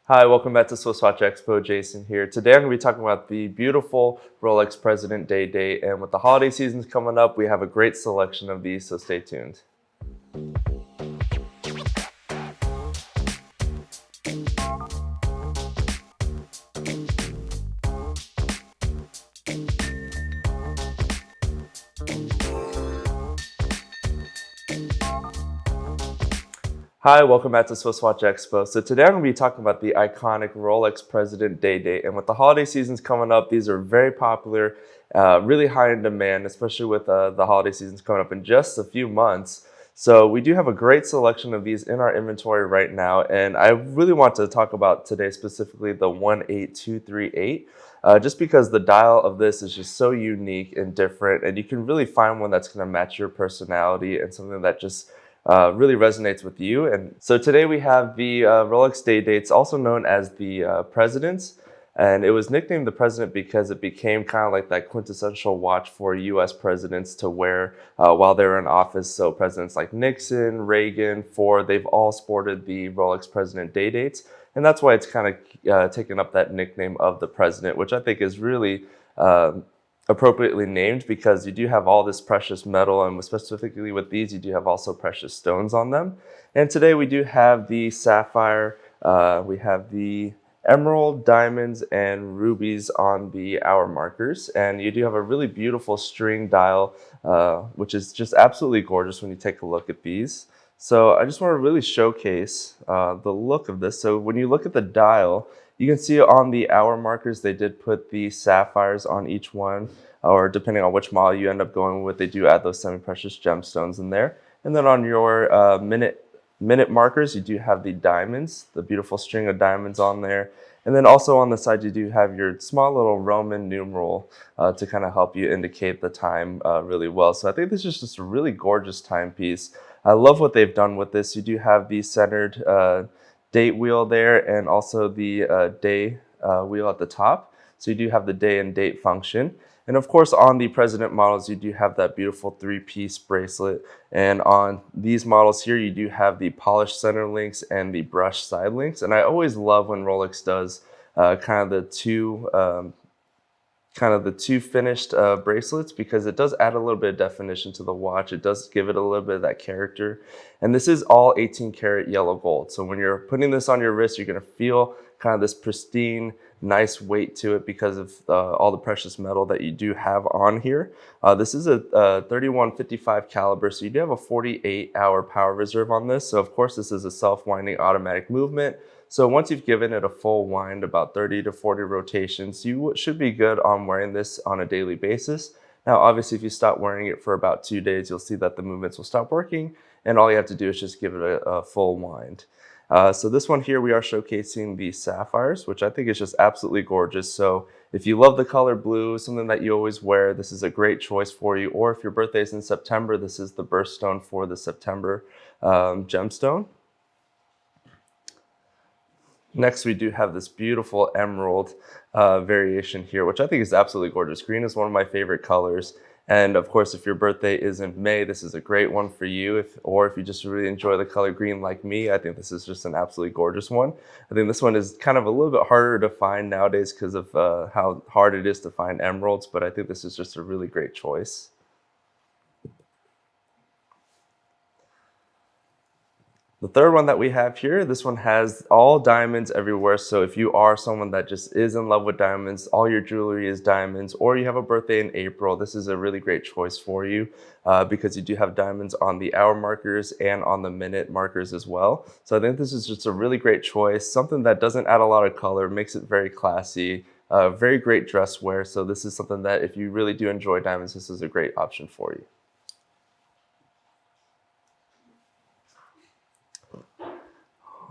Hi, welcome back to SwissWatchExpo. Jason here. Today I'm going to be talking about the beautiful Rolex President Day-Date, and with the holiday seasons coming up, we have a great selection of these, so stay tuned. Hi, welcome back to SwissWatchExpo. So today I'm going to be talking about the iconic Rolex President Day-Date, and with the holiday seasons coming up, these are very popular, really high in demand, especially with the holiday seasons coming up in just a few months. So we do have a great selection of these in our inventory right now, and I really want to talk about today specifically the 18238. Just because the dial of this is just so unique and different, and you can really find one that's going to match your personality and something that just really resonates with you. And so today we have the Rolex Day-Dates, also known as the Presidents. And it was nicknamed the President because it became kind of like that quintessential watch for US presidents to wear while they were in office. So presidents like Nixon, Reagan, Ford, they've all sported the Rolex President Day-Dates. And that's why it's kind of taken up that nickname of the President, which I think is really appropriately named because you do have all this precious metal, and specifically with these, you do have also precious stones on them. And today we do have the sapphire, we have the emerald, diamonds, and rubies on the hour markers. And you do have a really beautiful string dial, which is just absolutely gorgeous when you take a look at these. So I just want to really showcase the look of this. So when you look at the dial, you can see on the hour markers, they did put the sapphires on each one, or depending on which model you end up going with, they do add those semi-precious gemstones in there. And then on your minute markers, you do have the diamonds, the beautiful string of diamonds on there. And then also on the side, you do have your small little Roman numeral to kind of help you indicate the time really well. So I think this is just a really gorgeous timepiece. I love what they've done with this. You do have the centered date wheel there, and also the day wheel at the top. So you do have the day and date function. And of course, on the President models, you do have that beautiful three-piece bracelet. And on these models here, you do have the polished center links and the brushed side links. And I always love when Rolex does kind of the two finished bracelets, because it does add a little bit of definition to the watch. It does give it a little bit of that character. And this is all 18 karat yellow gold. So when you're putting this on your wrist, you're going to feel kind of this pristine, nice weight to it because of all the precious metal that you do have on here. This is a 3155 caliber, so you do have a 48-hour power reserve on this. So of course, this is a self-winding automatic movement. So once you've given it a full wind, about 30 to 40 rotations, you should be good on wearing this on a daily basis. Now, obviously, if you stop wearing it for about 2 days, you'll see that the movements will stop working, and all you have to do is just give it a full wind. So this one here, we are showcasing the sapphires, which I think is just absolutely gorgeous. So if you love the color blue, something that you always wear, this is a great choice for you. Or if your birthday is in September, this is the birthstone for the September gemstone. Next, we do have this beautiful emerald variation here, which I think is absolutely gorgeous. Green is one of my favorite colors. And of course, if your birthday is in May, this is a great one for you. Or if you just really enjoy the color green like me, I think this is just an absolutely gorgeous one. I think this one is kind of a little bit harder to find nowadays because of how hard it is to find emeralds, but I think this is just a really great choice. The third one that we have here, this one has all diamonds everywhere. So if you are someone that just is in love with diamonds, all your jewelry is diamonds, or you have a birthday in April, this is a really great choice for you because you do have diamonds on the hour markers and on the minute markers as well. So I think this is just a really great choice, something that doesn't add a lot of color, makes it very classy, very great dress wear. So this is something that if you really do enjoy diamonds, this is a great option for you.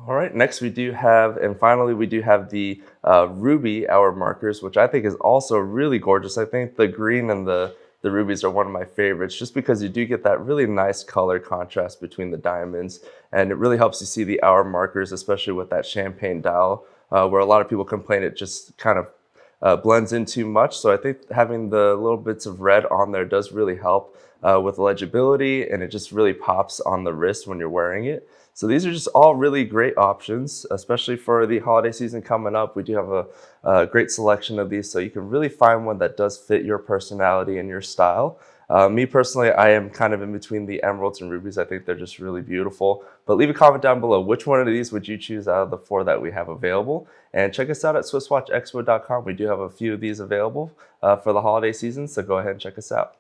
All right, next we do have, and finally we do have the ruby hour markers, which I think is also really gorgeous. I think the green and the rubies are one of my favorites just because you do get that really nice color contrast between the diamonds, and it really helps you see the hour markers, especially with that champagne dial, where a lot of people complain it just kind of blends in too much. So I think having the little bits of red on there does really help with legibility, and it just really pops on the wrist when you're wearing it. So these are just all really great options, especially for the holiday season coming up. We do have a great selection of these, so you can really find one that does fit your personality and your style. Me personally, I am kind of in between the emeralds and rubies. I think they're just really beautiful. But leave a comment down below. Which one of these would you choose out of the 4 that we have available? And check us out at SwissWatchExpo.com. We do have a few of these available for the holiday season, so go ahead and check us out.